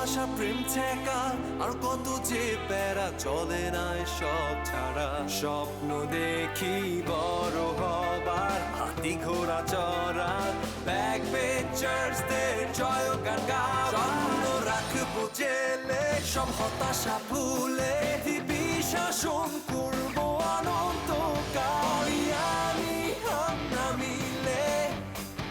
ভালোবাসা প্রেম ঠেকা আর কত যে প্যারা চলে না সব ছাড়া স্বপ্ন দেখি বড় হবার হাতি ঘোড়া চড়ার ব্যাক বেঞ্চার্সদের জয়গান গাওয়ার স্বপ্ন রাখবো জেলে সব হতাশা ভুলে পৃথিবী শাসন করবো অনন্তকাল আমি আমরা মিলে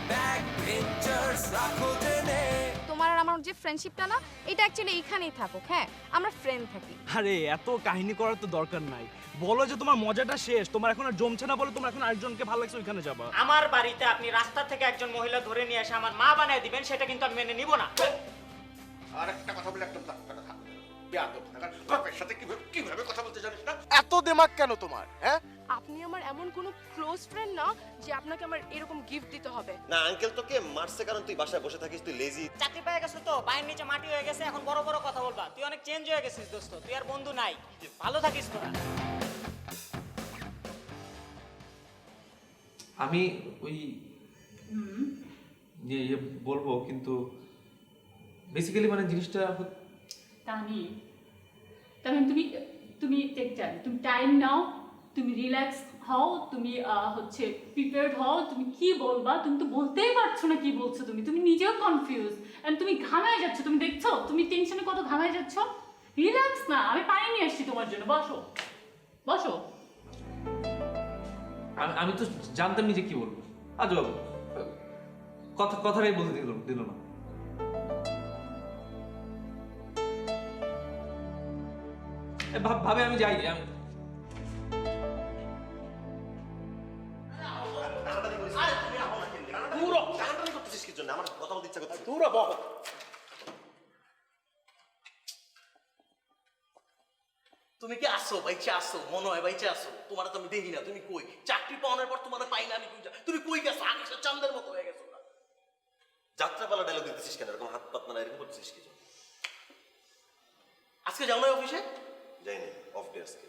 ব্যাক বেঞ্চার্স রাখো জেনে। তোমার আর আমার যে ফ্রেন্ডশিপটা না এটা অ্যাকচুয়ালি এইখানেই থাকুক। হ্যাঁ আমরা ফ্রেন্ড থাকি। আরে এত কাহিনী করার তো দরকার নাই, বলো যে তোমার মজাটা শেষ, তোমার এখন আর জমছে না, বলো তোমার এখন আরেকজনকে ভালো লাগছে ওইখানে যাবা। আমার বাড়িতে আপনি রাস্তা থেকে একজন মহিলা ধরে নিয়ে এসে আমার মা বানায় দিবেন, সেটা কিন্তু আমি মেনে নিব না। আর একটা কথা বলে একদম বাপের সাথে কিভাবে কথা বলতে জানিস না? এত দিমাগ কেন তোমার? হ্যাঁ আপনি আমার এমন কোনো ক্লোজ ফ্রেন্ড না যে আপনাকে আমার এরকম গিফট দিতে হবে। না আঙ্কেল তোকে মারছে কারণ তুই বাসায় বসে থাকিস, তুই লেজি। চাকরি পেয়ে গেছো তো, পায়ের নিচে মাটি হয়ে গেছে, এখন বড় বড় কথা বলবা। তুই অনেক চেঞ্জ হয়ে গেছিস দোস্ত, তুই আর বন্ধু নাই, ভালো থাকিস তোরা। আমি ওই ইয়ে বলবো, কিন্তু বেসিক্যালি মানে জিনিসটা তানি তুমি তুমি টেক টাইম, তুমি টাইম নাও, তুমি রিল্যাক্স হও, তুমি হচ্ছে প্রিপেয়ার্ড হও। তুমি কি বলবা তুমি তো বলতেই পারছো না কি বলছো, তুমি তুমি নিজেও কনফিউজ এন্ড তুমি ঘামায় যাচ্ছ। তুমি দেখছো তুমি টেনশনে কত ঘামায় যাচ্ছ। রিল্যাক্স না, আমি পানি নিয়ে আসছি তোমার জন্য, বসো বসো। আমি তো জানতাম নি যে কি বলবো। আজব কথাটাই বলতে দিল না। ভাবে আমি যাই। আমার কথা বলতে ইচ্ছা করছে। তুমি কি আসো বাইচে আসো? মনে হয় বাইচে আসো, তোমার তো আমি দেখি না। তুমি কই? চাকরি পাওয়ার পর তোমার পাই না আমি। তুমি কই গেছো? আগে চান্দের মতো হয়ে গেছো না? যাত্রাপালা ডায়লগ দিতেছিস কেন? এরকম হাত পাত না এরকম করতেছিস কি? আজকে যাও না অফিসে? যাইনি, অফ ডে আজকে।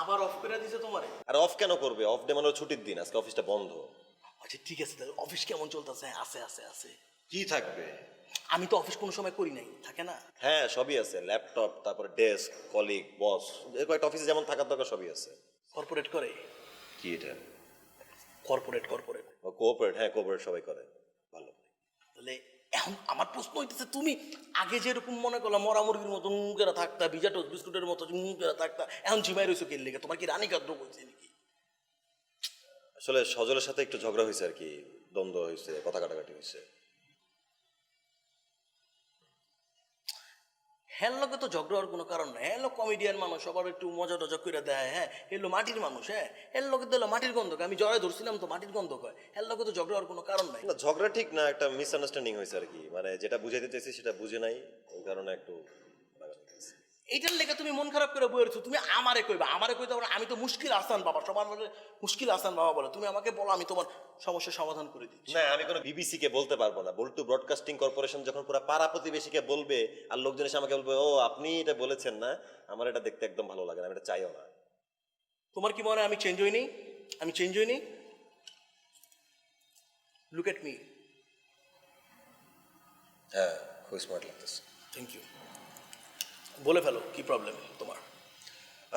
আবার অফ করে দিছে তোমারে? আর অফ কেন করবে? অফ ডে মানে ছুটির দিন, আজকে অফিসটা বন্ধ। আচ্ছা ঠিক আছে, তাহলে অফিস কেমন চলতেছে? আছে আছে আছে। কি থাকবে? আমি তো অফিস কোনো সময় করি নাই, থাকে না? হ্যাঁ সবই আছে, ল্যাপটপ, তারপর ডেস্ক, কলিগ, বস, এরকম একটা অফিসে যেমন থাকার দরকার সবই আছে। কর্পোরেট করে? কি এটা? Corporate corporate cooperate? হ্যাঁ কোঅপারেট সবাই করে ভালো। তাহলে এখন আমার প্রশ্ন হইতেছে, তুমি আগে যেরকম মনে করলাম মরা মুরগির মতো মুখেরা থাকতা, ভিজা টোস্ট বিস্কুটের মতো মুখেরা থাকতা, এখন ঝিমাই রয়েছে কে লেগে? তোমার কি রানী কাদ্র বলছে নাকি? আসলে সজলের সাথে একটু ঝগড়া হয়েছে আর কি, দ্বন্দ্ব হয়েছে, কথা কাটাকাটি হয়েছে। হ্যাঁ লোকে তো ঝগড়া হওয়ার কোনো কারণ নাই। হ্যাঁ লোক কমেডিয়ান মানুষ, সবার একটু মজা টজা করে দেয়। হ্যাঁ এলো মাটির মানুষ, হ্যাঁ এর লোকে দিল মাটির গন্ধ। আমি জড়ায় ধরছিলাম তো মাটির গন্ধ কয়। হ্যাঁ লোকে তো ঝগড়া হওয়ার কোনো কারণ নাই। না ঝগড়া ঠিক না, একটা মিসআন্ডারস্ট্যান্ডিং হয়েছে আর কি, মানে যেটা বুঝাইতে চাইছি সেটা বুঝে নাই, ওই কারণে একটু এইটার লেগে তুমি মন খারাপ করে বইয়েছো। তুমি আমারে কইবা, আমারে কইতে পারো? আমি তো মুশকিল আসান বাবা, সবার মধ্যে মুশকিল আসান বাবা বলে। তুমি আমাকে বলো, আমি তোমার সমস্যার সমাধান করে দিচ্ছি। না আমি কোনো বিবিসি কে বলতে পারবো না, বল্টু ব্রডকাস্টিং কর্পোরেশন যখন পুরো পাড়া প্রতিবেশীকে বলবে আর লোকজন এসে আমাকে বলবে ও আপনি এটা বলেছেন না, আমার এটা দেখতে একদম ভালো লাগে না, আমি এটা চাইও না। তোমার কি মনে হয় আমি চেঞ্জ হইনি? আমি চেঞ্জ হইনি? Look at me. হ্যাঁ খুব স্মার্ট লাগতেছে। Thank you. বলে ফেলো কি প্রবলেম তোমার?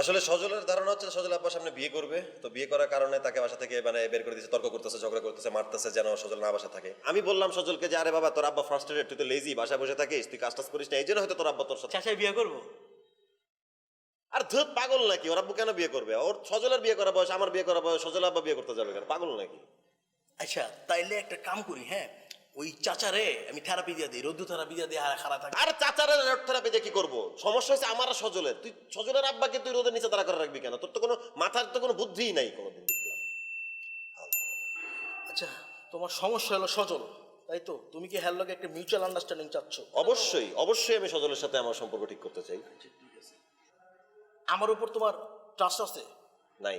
আসলে সজলের ধারণা হচ্ছে সজল আব্বার সামনে বিয়ে করবে, তো বিয়ে করার কারণে তাকে বাসা থেকে মানে বের করে দিচ্ছে, তর্ক করতেছে, ঝগড়া করতেছে, মারতেছে যেন সজল না বাসা থাকে। আমি বললাম সজলকে যে আরে বাবা তোর আব্বা ফ্রাস্ট্রেটেড, তুই তো লেজি, বাসায় বসে থাকিস, তুই কাজ টাজ করিস না, এই জন্য হয়তো তোর আব্বা তোর সাথে। চাচাই বিয়ে করবো? আর ধুত পাগল নাকি? ওর আব্বু কেন বিয়ে করবে? ওর সজলের বিয়ে করা বয়স, আমার বিয়ে করা বয়স, সজল আব্বা বিয়ে করতে যাবে কেন? পাগল নাকি? আচ্ছা তাইলে একটা কাম করি, হ্যাঁ ওই চাচারে আমি থেরাপি দিয়ে দিই, রোদ্দু থেরাপি দিয়ে দিই, খারাপ থাকে। আর চাচারের রোড থেরাপি দিয়ে কি করবো? সমস্যা হচ্ছে আমার আর সজলের। তুই সজলের আব্বাকে তুই রোদের নিচে দাঁড়া করে রাখবি কেন? তোর তো কোনো মাথার তো কোনো বুদ্ধিই নাই কোনোদিন দেখলাম। আচ্ছা তোমার সমস্যা হলো সজল, তাই তো? তুমি কি হ্যার লগে একটা মিউচুয়াল আন্ডারস্ট্যান্ডিং চাচ্ছ? অবশ্যই অবশ্যই আমি সজলের সাথে আমার সম্পর্ক ঠিক করতে চাই। ঠিক আছে, আমার উপর তোমার ট্রাস্ট আছে? নাই।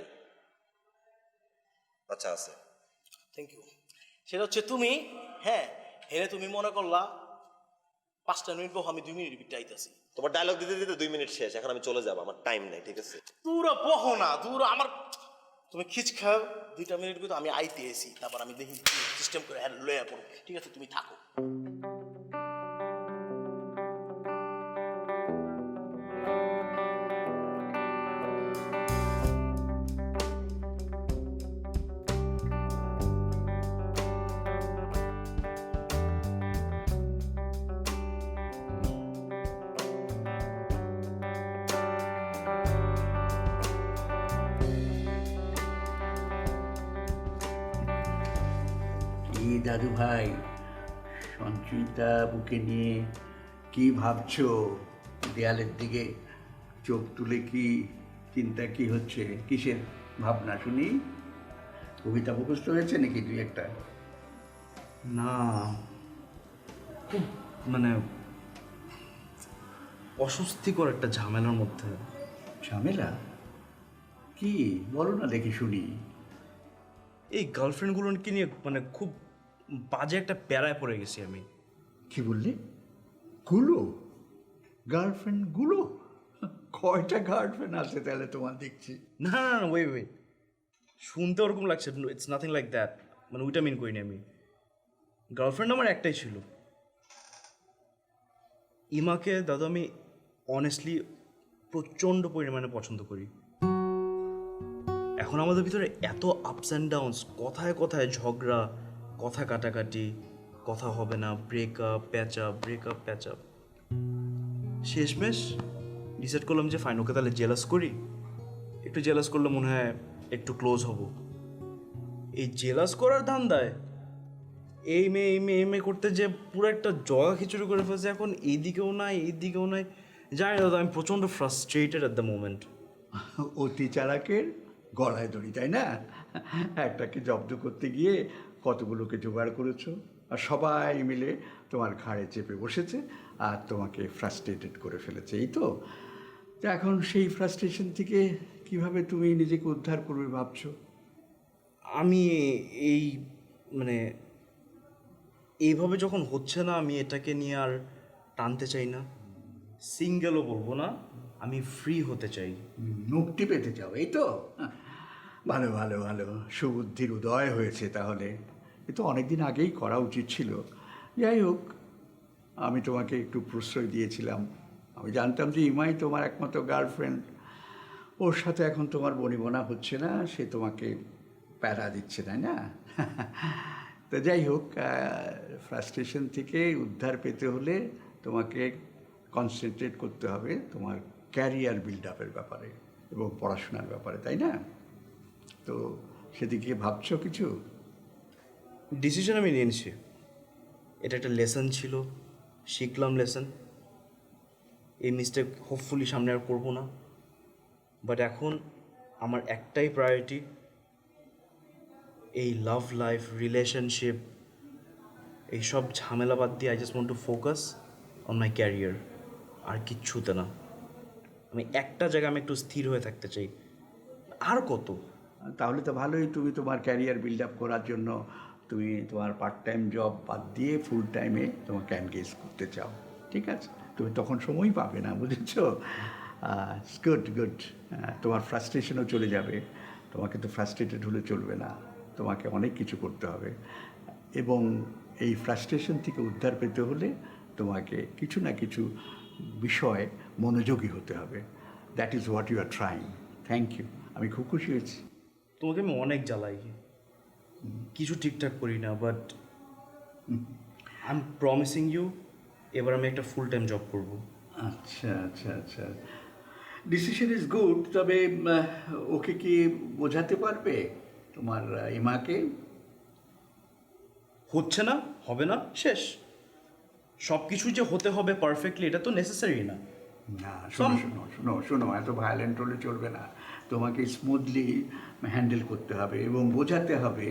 আচ্ছা আছে। Thank you. সেটা হচ্ছে তুমি, হ্যাঁ হেরে তুমি মনে করলা 5টা মিনিট বহ, আমি 2 মিনিট বিটে আইতাছি। তোমার ডায়লগ দিতে দিতে 2 মিনিট শেষ, এখন আমি চলে যাবো, আমার টাইম নাই, ঠিক আছে? পুরো বহ না, দূর আমার। তুমি খিচ খাও 2টা মিনিট কিন্তু আমি আইতে এসি, তারপর আমি দেখি সিস্টেম করে হ্যাঁ লয়া পড়ো। ঠিক আছে তুমি থাকো। দাদু ভাই, সঞ্চয়িতা বুকে নিয়ে কি ভাবছো? দেয়ালের দিকে চোখ তুলে কি চিন্তা কি হচ্ছে? কিসের ভাবনা শুনি? কবিতা মুখস্থ হয়েছে নাকি দুই একটা? না, খুব মানে অস্বস্তিকর একটা ঝামেলার মধ্যে। ঝামেলা? কি বলো না দেখি শুনি। এই গার্লফ্রেন্ডগুলোকে নিয়ে মানে খুব বাজে একটা প্যারায় পড়ে গেছি আমি। কি বললি? গুলো? গার্লফ্রেন্ড গুলো? কয়টা গার্লফ্রেন্ড আছে তাহলে তোমার দেখছি? না না না, ওয়েট, শুনতে ওরকম লাগছে, ইটস নাথিং লাইক দ্যাট, মানে ওইটা মিন করিনি আমি। গার্লফ্রেন্ড আমার একটাই ছিল, ইমাকে। দাদু আমি অনেস্টলি প্রচণ্ড পরিমাণে পছন্দ করি। এখন আমাদের ভিতরে এত আপস অ্যান্ড ডাউনস, কথায় কথায় ঝগড়া, কথা কাটাকাটি, কথা হবে না, ব্রেকআপ প্যাচ আপ। শেষমেশ ডিসাইড করলাম যে ফাইন, ওকে তাহলে জেলাস করি। একটু জেলাস করলে মনে হয় একটু ক্লোজ হব। এই জেলাস করার ধান্দায় এই মেয়ে করতে যে পুরো একটা জগা খিচুড়ি করে ফেলছে। এখন এইদিকেও নাই। জানি দাদা, আমি প্রচণ্ড ফ্রাস্ট্রেটেড অ্যাট দ্য মোমেন্ট। অতি চালাকের গলায় দড়ি, তাই না? একটাকে জব্দ করতে গিয়ে কতগুলোকে জোগাড় করেছো, আর সবাই মিলে তোমার ঘাড়ে চেপে বসেছে আর তোমাকে ফ্রাস্ট্রেটেড করে ফেলেছে, এই তো। তা এখন সেই ফ্রাস্ট্রেশন থেকে কিভাবে তুমি নিজেকে উদ্ধার করবে ভাবছো? আমি এই মানে এইভাবে যখন হচ্ছে না, আমি এটাকে নিয়ে আর টানতে চাই না। সিঙ্গেলও বলবো না, আমি ফ্রি হতে চাই। মুক্তি পেতে চাও, এই তো? ভালো ভালো ভালো, সুবুদ্ধির উদয় হয়েছে তাহলে। এ তো অনেকদিন আগেই করা উচিত ছিল। যাই হোক, আমি তোমাকে একটু প্রশ্রয় দিয়েছিলাম। আমি জানতাম যে ইমাই তোমার একমাত্র গার্লফ্রেন্ড। ওর সাথে এখন তোমার বনিবনা হচ্ছে না, সে তোমাকে প্যারা দিচ্ছে, তাই না? তো যাই হোক, ফ্রাস্ট্রেশন থেকে উদ্ধার পেতে হলে তোমাকে কনসেন্ট্রেট করতে হবে তোমার ক্যারিয়ার বিল্ড আপের ব্যাপারে এবং পড়াশোনার ব্যাপারে, তাই না? তো সেদিকে ভাবছো কিছু? ডিসিশন আমি নিয়ে নিছি। এটা একটা লেসন ছিল, শিখলাম লেসন। এই মিস্টেক হোপফুলি সামনে আর করবো না। বাট এখন আমার একটাই প্রায়োরিটি, এই লাভ লাইফ, রিলেশনশিপ, এইসব ঝামেলা বাদ দিয়ে I just want to focus on my career. আর কিচ্ছুতে না। আমি একটা জায়গায় আমি একটু স্থির হয়ে থাকতে চাই। আর কত? তাহলে তো ভালোই, তুমি তোমার ক্যারিয়ার বিল্ড আপ করার জন্য তুমি তোমার পার্ট টাইম জব বাদ দিয়ে ফুল টাইমে তোমাকে এনগেজ করতে চাও। ঠিক আছে, তুমি তখন সময়ই পাবে না, বুঝেছো? গুড। তোমার ফ্রাস্ট্রেশনও চলে যাবে। তোমাকে তো ফ্রাস্ট্রেটেড হলে চলবে না, তোমাকে অনেক কিছু করতে হবে। এবং এই ফ্রাস্ট্রেশন থেকে উদ্ধার পেতে হলে তোমাকে কিছু না কিছু বিষয়ে মনোযোগী হতে হবে। That is what you are trying. Thank you, আমি খুব খুশি হয়েছি। তোমাকে আমি অনেক জ্বালাই, কিছু ঠিকঠাক করি না, but I am promising you, এবার আমি একটা ফুল টাইম জব করব। আচ্ছা, ডিসিশন ইজ গুড। তবে ওকে কি বোঝাতে পারবে তোমার ইমাকে? হচ্ছে না, হবে না, শেষ। সব কিছু যে হতে হবে পারফেক্টলি, এটা তো নেসেসারি না। না, শোনো, এত ভায়োলেন্ট হলে চলবে না। তোমাকে স্মুথলি হ্যান্ডেল করতে হবে এবং বোঝাতে হবে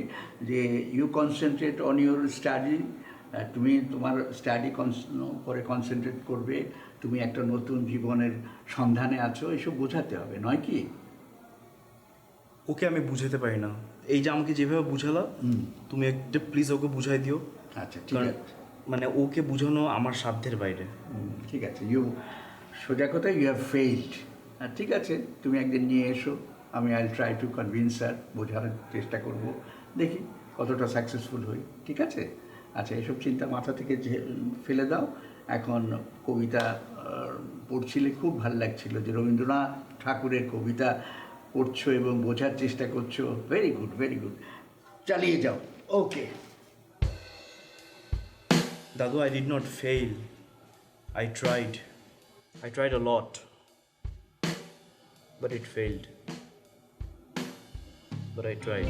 যে you concentrate on your study. তুমি তোমার স্টাডি করে কনসেন্ট্রেট করবে। তুমি একটা নতুন জীবনের সন্ধানে আছো, এসব বোঝাতে হবে, নয় কি? ওকে আমি বুঝাতে পারি না। এই যে আমাকে যেভাবে বুঝালা, তুমি একটা প্লিজ ওকে বুঝাই দিও। আচ্ছা, ঠিক আছে। মানে ওকে বুঝানো আমার সাধ্যের বাইরে। ঠিক আছে, সোজা কথা, ইউ হ্যাভ ফেইল্ড। ঠিক আছে, তুমি একদিন নিয়ে এসো, আমি I try to convince sir, বোঝানোর চেষ্টা করব, দেখি কতটা সাকসেসফুল হই। ঠিক আছে? আচ্ছা, এসব চিন্তা মাথা থেকে ফেলে দাও। এখন কবিতা পড়ছিলে, খুব ভালো লাগছিল যে রবীন্দ্রনাথ ঠাকুরের কবিতা পড়ছো এবং বোঝার চেষ্টা করছো। ভেরি গুড, চালিয়ে যাও। ওকে দাদু, I did not fail. I tried a lot, but it failed. But I tried.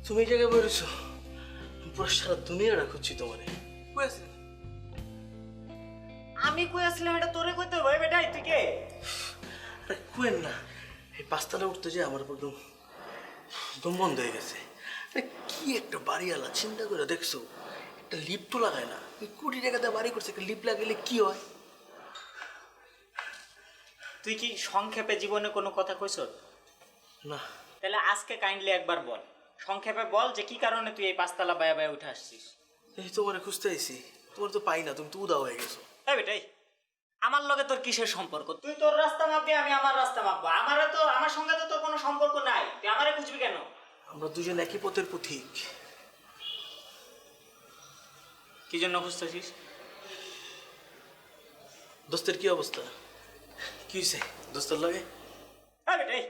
তুমি এই জায়গায় বলেছো পুরো সারা দুনিয়াটা খুঁজছি তোমারে কই আছিস? আমি কই আসলাম এটা তোরে কইতে হবে বেটাই তুই কে? আরে কুয়েন না, এই পাঁচতলা উঠতে যে আমার একদম দম বন্ধ হয়ে গেছে। আরে কি একটা বাড়িওয়ালা, চিন্তা করে দেখছো একটা লিফট তো লাগায় না, এই কোটি টাকাতে বাড়ি করছে, একটা লিফট লাগাইলে কি হয়? তুই কি সংক্ষেপে জীবনে কোনো কথা কইছ? না তাহলে আজকে কাইন্ডলি একবার বল, সংক্ষেপে বল যে কি কারণে তুই এই পাঁচতলা বায়া বায়া উঠে আসছিস। এই তোমারে খুঁজতে আইছি, তোমার তো পাই না, তুমি তো উদাও হয়ে গেছো। এই বেটাই, আমার লগে তোর কিসের সম্পর্ক? তুই তোর রাস্তা মাপবি, আমি আমার রাস্তা মাপবো। আমার সঙ্গে তো তোর কোনো সম্পর্ক নাই, তুই আমারে খুঁজবি কেন? আমরা দুজন একই পথের পথিক। কি জন্য খুঁজতেছিস? দোস্তের কি অবস্থা? কি হয়েছে দোস্তের লাগে? এই বেটাই,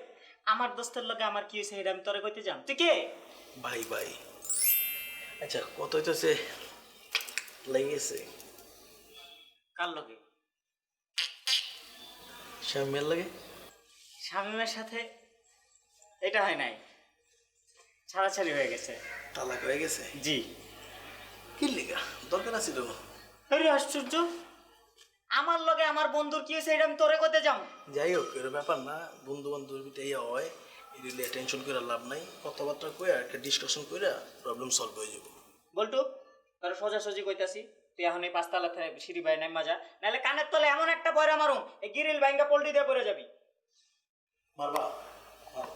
আমার দোস্তের লগে আমার কি হয়েছে এটা আমি তোরে কইতে যাম? তুই কে? ভাই ভাই, আচ্ছা কত হইতেছে লেগেছে? কার লগে? শ্যামের লাগে? শামীমের সাথে এটা হয় নাই, ছাড়াছাড়ি হয়ে গেছে। তালাক হয়ে গেছে? জি। কি লিগা দরকার আছে তো? আরে আশ্চর্য, আমার লগে আমার বন্ধুর কি হয়েছে এটা আমি তোরে কইতে যাম? যাই হোক এর ব্যাপার না, বন্ধু বান্ধবের ভিতরে ইয়া হয়, এগুলো টেনশন করে লাভ নাই, কথাবার্তা কইয়া একটা ডিসকাশন কইরা প্রবলেম সলভ হয়ে যাবে। বলটু, তোর সোজাসুজি কইতাছি, তুই এখন এই পাঁচতলা সিঁড়ি বাই নাই মাজা, নাহলে কানের তলে এমন একটা বয়রা মারুম এই গিরিল ভাঙ্গা পল্টি দিয়ে পড়ে যাবি। মারবা? মারো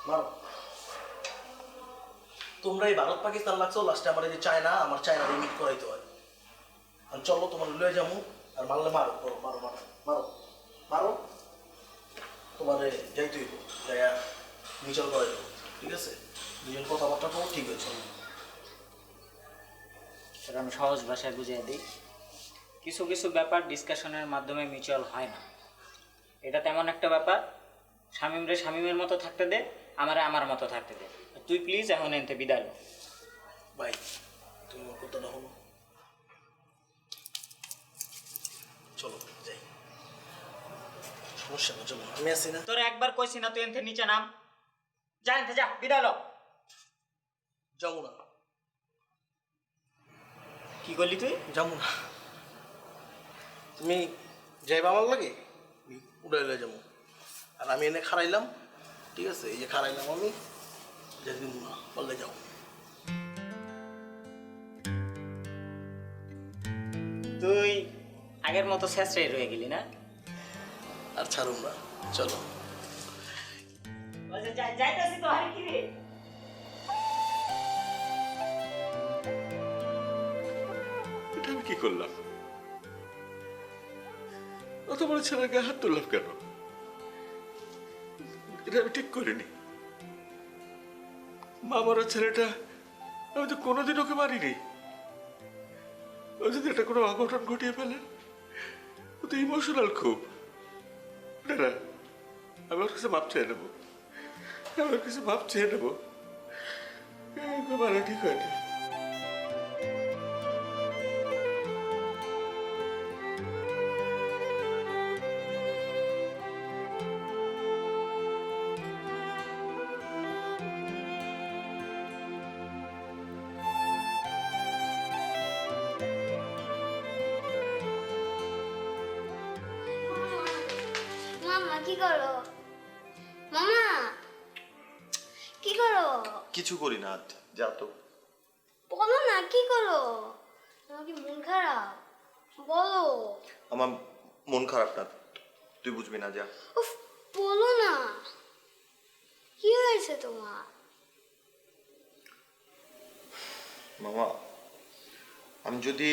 মারো। তোমরা এই ভারত পাকিস্তান লাগছো, লাস্টে আমার এই যে চায়না, আমার চায়না রিমিট করাইতে হয়। আর চলো তোমার লয়ে যাবো, আর মারলে মারো, করো মারো মারো মারো মারো, তোমারে যাইতে হইব, যাইয়া মিচল করাই দেবো, ঠিক আছে? দুজন কথাবার্তা কো, ঠিক আছে? সেটা আমি সহজ ভাষায় বুঝিয়ে দিই, কিছু কিছু ব্যাপার ডিসকাশনের মাধ্যমে মিউচুয়াল হয় না। এটা তেমন একটা ব্যাপার, শামীমরে শামীমের মতো থাকতে দে, আমারে আমার মতো থাকতে দে। তুই প্লিজ এখন এনতে বিদায় ল। ভাই তুমি আমার কথাটা হলো, চলো যাই, সমস্যা না, চলো আমি আছি না। তোর একবার কইছি না তুই এনতে নিচে নাম, যা এনতে যা, বিদায় ল। যাবো না। কি করলি তুই? যাবো না। তুমি যাইবা আমার লাগে, উড়াইলে যাবো, আর আমি এনে খারাইলাম, ঠিক আছে? এই যে খারাইলাম আমি, যাই দিব না, বললে যাও। তুই আগের মতো শেষরাই রয়ে গেলি না? আর ছাড়ুম না, চলো। যাইতাছি তো, আরে কি রে? এটা আমি কি করলাম? অত বড় ছেলের গায়ে হাত তুললাম কেন? এটা আমি ঠিক করিনি। মামারা ছেলেটা, আমি তো কোনোদিন ওকে মারিনি। ও যদি একটা কোনো অঘটন ঘটিয়ে ফেলে, ও তো ইমোশনাল খুব। না না, আমি ওর কাছে মাপ চেয়ে নেবো, আমি ওর কাছে মাপ চেয়ে নেবো, ওকে মারা ঠিক হয়নি। মামা কি করো? মামা কি করো? কিছু করি না, যা তো। বলো না কি করো? তোমার কি মন খারাপ? বলো। আমার মন খারাপ না, তুই বুঝবি না, যা। উফ, বলো না কি হয়েছে তোমার? মামা, আমি যদি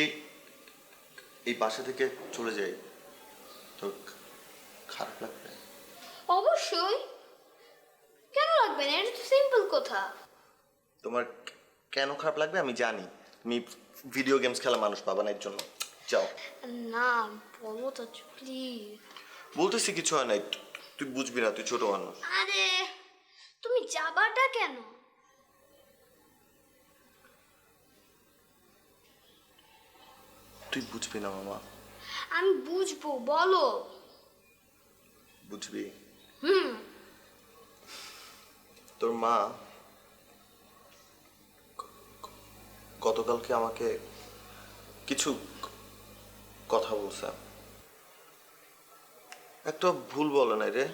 এই বাসা থেকে চলে যাই তো খারাপ লাগবে? অবশ্যই, কেন লাগবে না? এটা তো সিম্পল কথা। তোমার কেন খারাপ লাগবে আমি জানি, তুমি ভিডিও গেমস খেলা মানুষ পাবা না, এর জন্য যাও। না বলো তো প্লিজ। বলতেছি কিছু হয় নাই, তুই বুঝবি না, তুই ছোট মানুষ। আরে তুমি যাবাটা কেন? তুই বুঝবি না মামা। আমি বুঝবো, বলো। বুঝবি? হুম। তোর মা গতকালকে আমাকে কিছু কথা বলছে। একটা ভুল বলে নাই রে,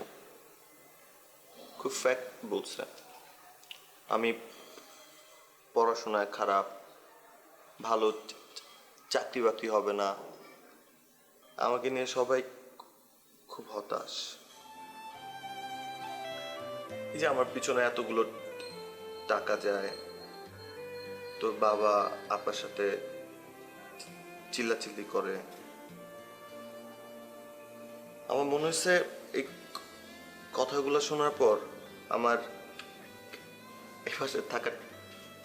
খুব ফ্যাক্ট বলছে। আমি পড়াশোনায় খারাপ, ভালো চাকরি বাকরি হবে না, আমাকে নিয়ে সবাই খুব হতাশ। এই যে আমার পিছনে এতগুলো টাকা যায়, তোর বাবা আপার সাথে চিল্লাচিল্লি করে, আমার মনে হচ্ছে এই কথাগুলো শোনার পর আমার এই বাসায় থাকা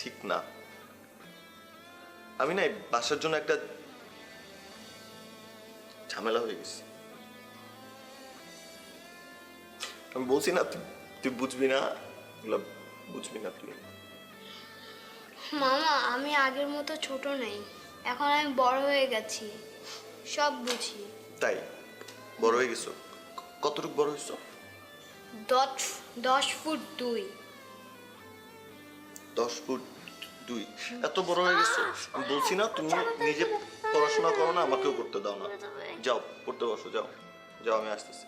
ঠিক না। আমি না এই বাসার জন্য একটা ঝামেলা হয়ে গেছি। আমি বলছি না তুই বুঝবি না, এগুলো বুঝবি না তুই। মামা আমি আগের মতো ছোট নেই, এখন আমি বড় হয়ে গেছি, সব বুঝি। তাই বড় হয়ে গেছো? কতটুকু বড় হয়েছো? 10 ফুট 2। 10 ফুট 2? এত বড় হয়ে গেছো? আমি বলছি না তুমি নিজে পড়াশোনা করো না, আমাকেও করতে দাও না। যাও পড়তে বসো, যাও যাও, আমি আসতেছি।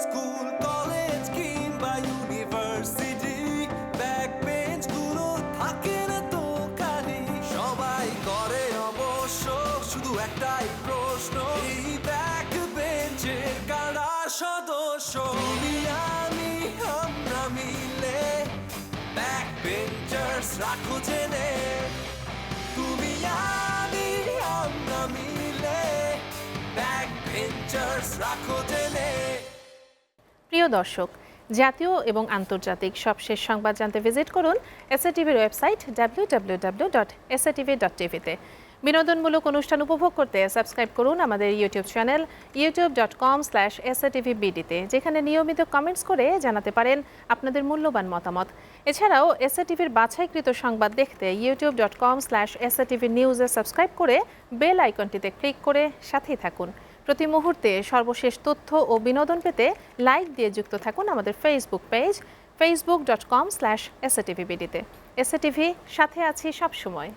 স্কুল কলেজ কিংবা ইউনিভার্সিটি ব্যাক বেঞ্চ গুলো থাকে না তো খালি, সবাই করে অবশ্য শুধু একটাই প্রশ্ন, এই ব্যাক বেঞ্চের কারা সদস্য? তুমি আমি আমরা মিলে ব্যাক বেঞ্চার্স রাখো জেনে, তুমি আমি আমরা মিলে ব্যাক বেঞ্চার্স রাখো জেনে। প্রিয় দর্শক, জাতীয় এবং আন্তর্জাতিক সবশেষ সংবাদ জানতে ভিজিট করুন এসএটিভির ওয়েবসাইট www.satv.tv-তে। বিনোদনমূলক অনুষ্ঠান উপভোগ করতে সাবস্ক্রাইব করুন আমাদের ইউটিউব চ্যানেল youtube.com/satvbd-তে, যেখানে নিয়মিত কমেন্টস করে জানাতে পারেন আপনাদের মূল্যবান মতামত। এছাড়াও এসএটিভির বাছাইকৃত সংবাদ দেখতে youtube.com/satvnews-এ সাবস্ক্রাইব করে বেল আইকনটিতে ক্লিক করে সাথেই থাকুন। প্রতি মুহূর্তে সর্বশেষ তথ্য ও বিনোদন পেতে লাইক দিয়ে যুক্ত থাকুন আমাদের ফেসবুক পেজ facebook.com/satvbd-তে। এসএটিভি সাথে আছি সবসময়।